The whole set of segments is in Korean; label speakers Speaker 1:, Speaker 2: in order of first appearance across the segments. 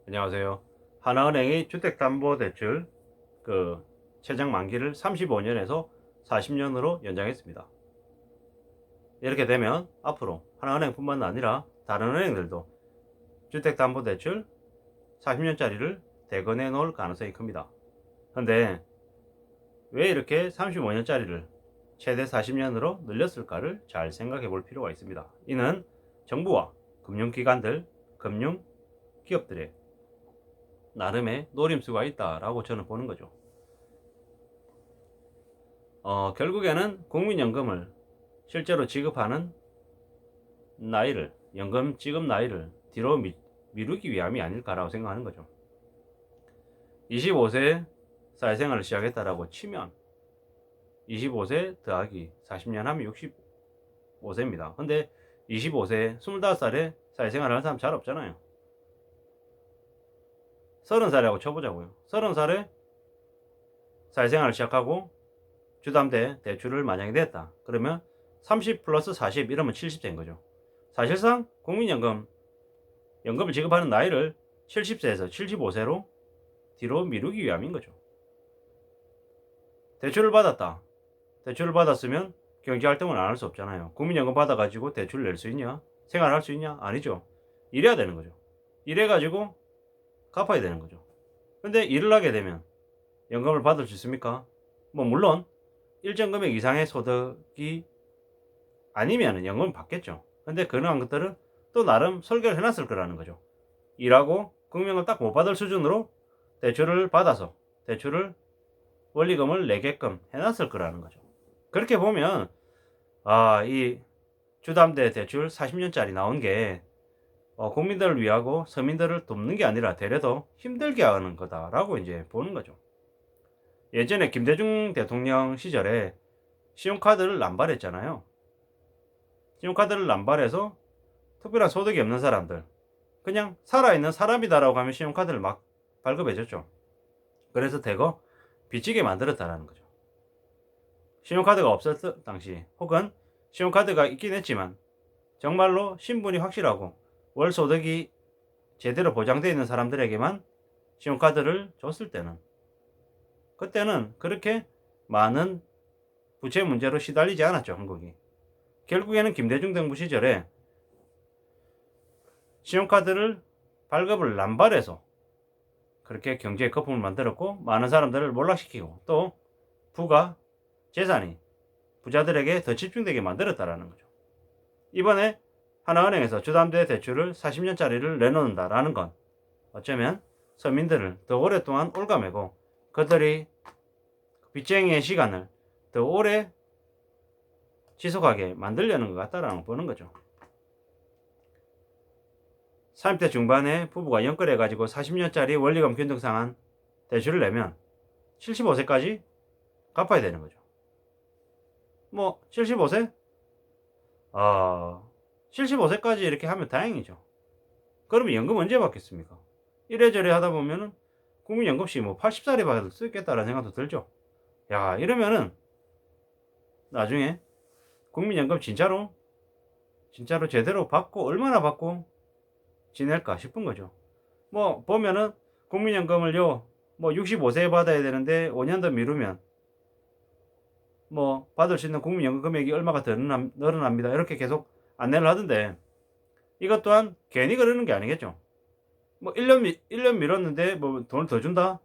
Speaker 1: 안녕하세요. 하나은행이 주택담보대출 최장 만기를 35년에서 40년으로 연장했습니다. 이렇게 되면 앞으로 하나은행뿐만 아니라 다른 은행들도 주택담보대출 40년짜리를 대건해 놓을 가능성이 큽니다. 그런데 왜 이렇게 35년짜리를 최대 40년으로 늘렸을까를 잘 생각해 볼 필요가 있습니다. 이는 정부와 금융기관들, 금융기업들의 나름의 노림수가 있다라고 저는 보는 거죠. 결국에는 국민연금을 실제로 지급하는 나이를, 연금 지급 나이를 뒤로 미루기 위함이 아닐까라고 생각하는 거죠. 25세에 사회생활을 시작했다라고 치면 25세 더하기 40년 하면 65세입니다. 근데 25세, 25살에 사회생활을 하는 사람 잘 없잖아요. 30살이라고 쳐보자고요. 30살에 사회생활을 시작하고 주담대 대출을 만약에 냈다. 그러면 30 플러스 40 이러면 70세인 거죠. 사실상 국민연금을 지급하는 나이를 70세에서 75세로 뒤로 미루기 위함인 거죠. 대출을 받았다. 대출을 받았으면 경제활동을 안 할 수 없잖아요. 국민연금 받아가지고 대출을 낼 수 있냐? 생활할 수 있냐? 아니죠. 일해야 되는 거죠. 일해가지고 갚아야 되는 거죠. 근데 일을 하게 되면 연금을 받을 수 있습니까? 물론 일정 금액 이상의 소득이 아니면 연금을 받겠죠. 근데 그런 것들은 또 나름 설계를 해놨을 거라는 거죠. 일하고 국민연금 딱 못 받을 수준으로 대출을 받아서 대출을 원리금을 내게끔 해놨을 거라는 거죠. 그렇게 보면 이 주담대 대출 40년짜리 나온 게 국민들을 위하고 서민들을 돕는 게 아니라 되레도 힘들게 하는 거다라고 이제 보는 거죠. 예전에 김대중 대통령 시절에 신용카드를 남발했잖아요. 신용카드를 남발해서 특별한 소득이 없는 사람들, 그냥 살아있는 사람이다라고 하면 신용카드를 막 발급해줬죠. 그래서 대거 빚지게 만들었다라는 거죠. 신용카드가 없었을 당시, 혹은 신용카드가 있긴 했지만 정말로 신분이 확실하고 월 소득이 제대로 보장되어 있는 사람들에게만 신용카드를 줬을 때는, 그때는 그렇게 많은 부채 문제로 시달리지 않았죠, 한국이. 결국에는 김대중 정부 시절에 신용카드를 발급을 남발해서 그렇게 경제의 거품을 만들었고, 많은 사람들을 몰락시키고, 또 부가 재산이 부자들에게 더 집중되게 만들었다라는 거죠. 이번에 하나은행에서 주담대 대출을 40년짜리를 내놓는다라는 건 어쩌면 서민들을 더 오랫동안 올가매고 그들이 빚쟁이의 시간을 더 오래 지속하게 만들려는 것 같다라는 걸 보는 거죠. 30대 중반에 부부가 연끌해가지고 40년짜리 원리금 균등상환 대출을 내면 75세까지 갚아야 되는 거죠. 75세? 75세까지 이렇게 하면 다행이죠. 그러면 연금 언제 받겠습니까? 이래저래 하다 보면은 국민연금시 80살에 받을 수 있겠다라는 생각도 들죠. 야, 이러면은 나중에 국민연금 진짜로 제대로 받고 얼마나 받고 지낼까 싶은 거죠. 보면은 국민연금을요, 65세에 받아야 되는데 5년 더 미루면 받을 수 있는 국민연금 금액이 얼마가 더 늘어납니다. 이렇게 계속 안내를 하던데, 이것 또한 괜히 그러는 게 아니겠죠. 1년 미뤘는데 돈을 더 준다?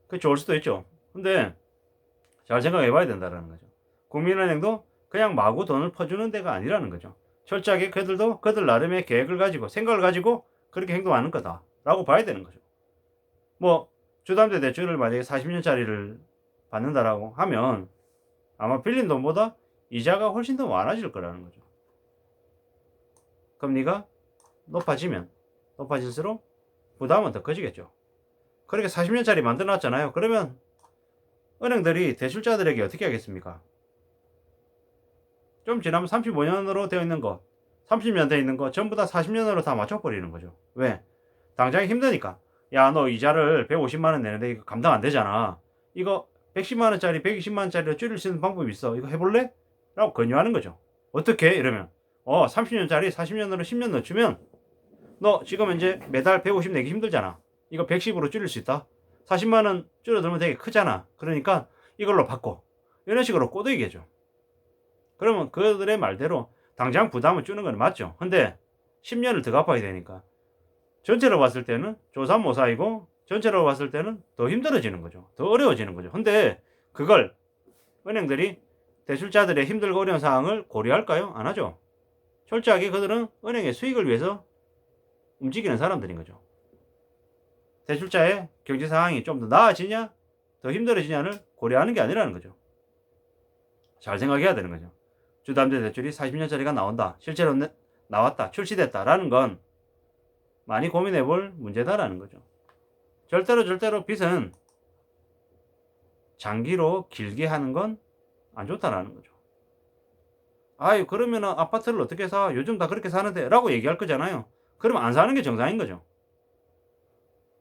Speaker 1: 그게 좋을 수도 있죠. 근데 잘 생각해 봐야 된다는 거죠. 국민은행도 그냥 마구 돈을 퍼주는 데가 아니라는 거죠. 철저하게 그들도 그들 나름의 계획을 가지고 생각을 가지고 그렇게 행동하는 거다라고 봐야 되는 거죠. 주담대 대출을 만약에 40년짜리를 받는다라고 하면 아마 빌린 돈보다 이자가 훨씬 더 많아질 거라는 거죠. 금리가 높아질수록 부담은 더 커지겠죠. 그렇게 40년짜리 만들어 놨잖아요. 그러면 은행들이 대출자들에게 어떻게 하겠습니까? 좀 지나면 35년으로 되어 있는 거, 30년 되어 있는 거 전부 다 40년으로 다 맞춰버리는 거죠. 왜? 당장에 힘드니까. 야, 너 이자를 150만 원 내는데 이거 감당 안 되잖아. 이거 110만 원짜리, 120만 원짜리로 줄일 수 있는 방법이 있어. 이거 해볼래? 라고 권유하는 거죠. 어떻게? 이러면 30년짜리 40년으로 10년 늦추면 너 지금 이제 매달 150 내기 힘들잖아. 이거 110으로 줄일 수 있다. 40만 원 줄어들면 되게 크잖아. 그러니까 이걸로 바꿔. 이런 식으로 꼬드기겠죠. 그러면 그들의 말대로 당장 부담을 주는 건 맞죠. 근데 10년을 더 갚아야 되니까 전체로 봤을 때는 조삼모사이고 전체로 봤을 때는 더 힘들어지는 거죠. 더 어려워지는 거죠. 근데 그걸 은행들이 대출자들의 힘들고 어려운 상황을 고려할까요? 안 하죠. 철저하게 그들은 은행의 수익을 위해서 움직이는 사람들인 거죠. 대출자의 경제 상황이 좀 더 나아지냐, 더 힘들어지냐를 고려하는 게 아니라는 거죠. 잘 생각해야 되는 거죠. 주담대 대출이 40년짜리가 나온다. 실제로 나왔다. 출시됐다라는 건 많이 고민해 볼 문제다라는 거죠. 절대로 빚은 장기로 길게 하는 건 안 좋다라는 거죠. 아유, 그러면은 아파트를 어떻게 사? 요즘 다 그렇게 사는데 라고 얘기할 거잖아요. 그러면 안 사는 게 정상인 거죠.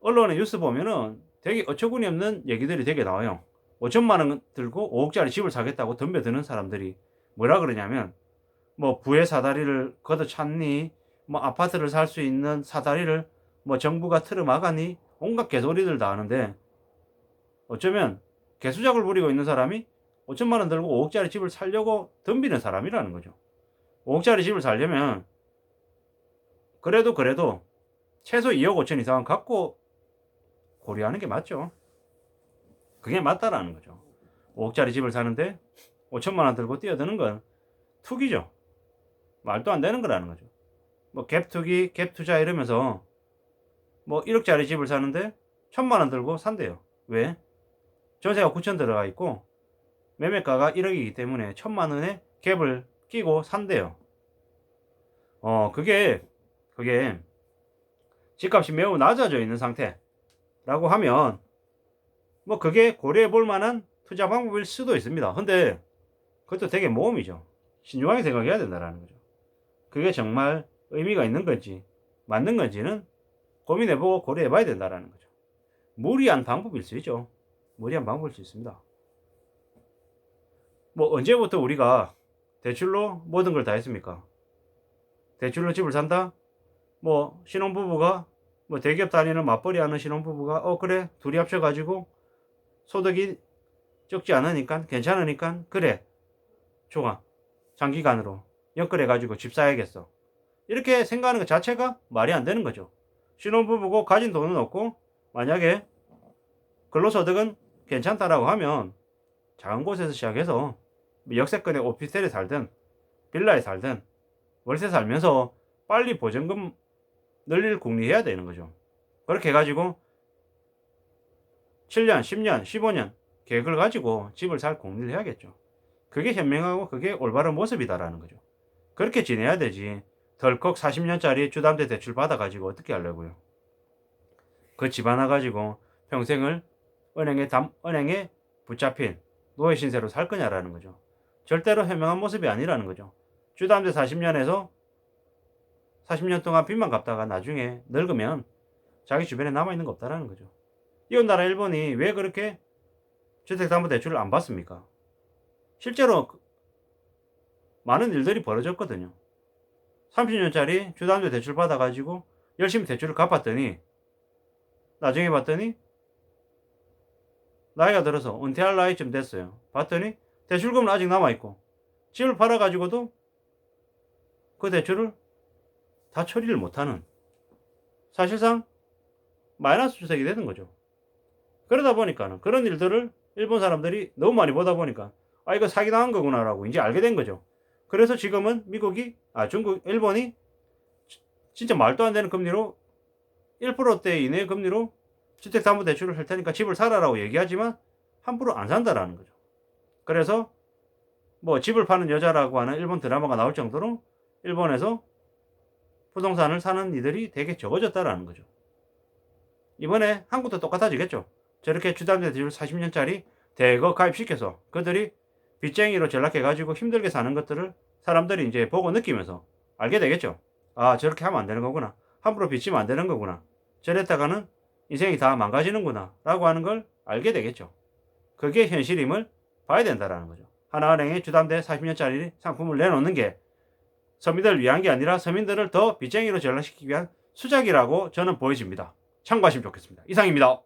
Speaker 1: 언론에 뉴스 보면은 되게 어처구니 없는 얘기들이 되게 나와요. 5천만 원 들고 5억짜리 집을 사겠다고 덤벼드는 사람들이 뭐라 그러냐면 뭐 부의 사다리를 걷어찼니? 뭐 아파트를 살 수 있는 사다리를 뭐 정부가 틀어막았니? 온갖 개소리들 다 하는데 어쩌면 개수작을 부리고 있는 사람이 5천만 원 들고 5억짜리 집을 살려고 덤비는 사람이라는 거죠. 5억짜리 집을 살려면 그래도 최소 2억 5천 이상은 갖고 고려하는 게 맞죠. 그게 맞다라는 거죠. 5억짜리 집을 사는데 5천만 원 들고 뛰어드는 건 투기죠. 말도 안 되는 거라는 거죠. 뭐 갭투기, 갭투자 이러면서 뭐 1억짜리 집을 사는데 1,000만 원 들고 산대요. 왜? 전세가 9천 들어가 있고 매매가가 1억이기 때문에 1,000만 원에 갭을 끼고 산대요. 그게 집값이 매우 낮아져 있는 상태라고 하면 뭐 그게 고려해 볼 만한 투자 방법일 수도 있습니다. 근데 그것도 되게 모험이죠. 신중하게 생각해야 된다는 거죠. 그게 정말 의미가 있는 건지 맞는 건지는 고민해보고 고려해봐야 된다는 거죠. 무리한 방법일 수 있죠. 무리한 방법일 수 있습니다. 뭐 언제부터 우리가 대출로 모든 걸 다 했습니까? 대출로 집을 산다? 뭐 신혼부부가 뭐 대기업 다니는 맞벌이 하는 신혼부부가 그래 둘이 합쳐가지고 소득이 적지 않으니까 괜찮으니까 그래 좋아 장기간으로 연끌해가지고 집 사야겠어 이렇게 생각하는 것 자체가 말이 안 되는 거죠. 신혼부부고 가진 돈은 없고 만약에 근로소득은 괜찮다라고 하면 작은 곳에서 시작해서 역세권의 오피스텔에 살든 빌라에 살든 월세 살면서 빨리 보증금 늘릴 궁리해야 되는 거죠. 그렇게 해가지고 7년, 10년, 15년 계획을 가지고 집을 살 궁리를 해야겠죠. 그게 현명하고 그게 올바른 모습이다라는 거죠. 그렇게 지내야 되지. 덜컥 40년짜리 주담대 대출 받아가지고 어떻게 하려고요. 그 집 하나 가지고 평생을 은행에 붙잡힌 노예 신세로 살 거냐라는 거죠. 절대로 현명한 모습이 아니라는 거죠. 주담대 40년에서 40년 동안 빚만 갚다가 나중에 늙으면 자기 주변에 남아있는 거 없다라는 거죠. 이웃나라 일본이 왜 그렇게 주택담보대출을 안 받습니까? 실제로 많은 일들이 벌어졌거든요. 30년짜리 주담대 대출 받아가지고 열심히 대출을 갚았더니 나중에 봤더니 나이가 들어서 은퇴할 나이쯤 됐어요. 봤더니 대출금은 아직 남아있고 집을 팔아가지고도 그 대출을 다 처리를 못하는 사실상 마이너스 주택이 되는 거죠. 그러다 보니까는 그런 일들을 일본 사람들이 너무 많이 보다 보니까 이거 사기당한 거구나라고 이제 알게 된 거죠. 그래서 지금은 일본이 진짜 말도 안 되는 금리로 1%대 이내의 금리로 주택담보대출을 할 테니까 집을 사라라고 얘기하지만 함부로 안 산다라는 거죠. 그래서 뭐 집을 파는 여자라고 하는 일본 드라마가 나올 정도로 일본에서 부동산을 사는 이들이 되게 적어졌다라는 거죠. 이번에 한국도 똑같아지겠죠. 저렇게 주담대 대출 40년짜리 대거 가입시켜서 그들이 빚쟁이로 전락해가지고 힘들게 사는 것들을 사람들이 이제 보고 느끼면서 알게 되겠죠. 저렇게 하면 안 되는 거구나. 함부로 빚지면 안 되는 거구나. 저랬다가는 인생이 다 망가지는구나 라고 하는 걸 알게 되겠죠. 그게 현실임을 봐야 된다라는 거죠. 하나은행이 주담대 40년짜리 상품을 내놓는 게 서민들을 위한 게 아니라 서민들을 더 빚쟁이로 전락시키기 위한 수작이라고 저는 보여집니다. 참고하시면 좋겠습니다. 이상입니다.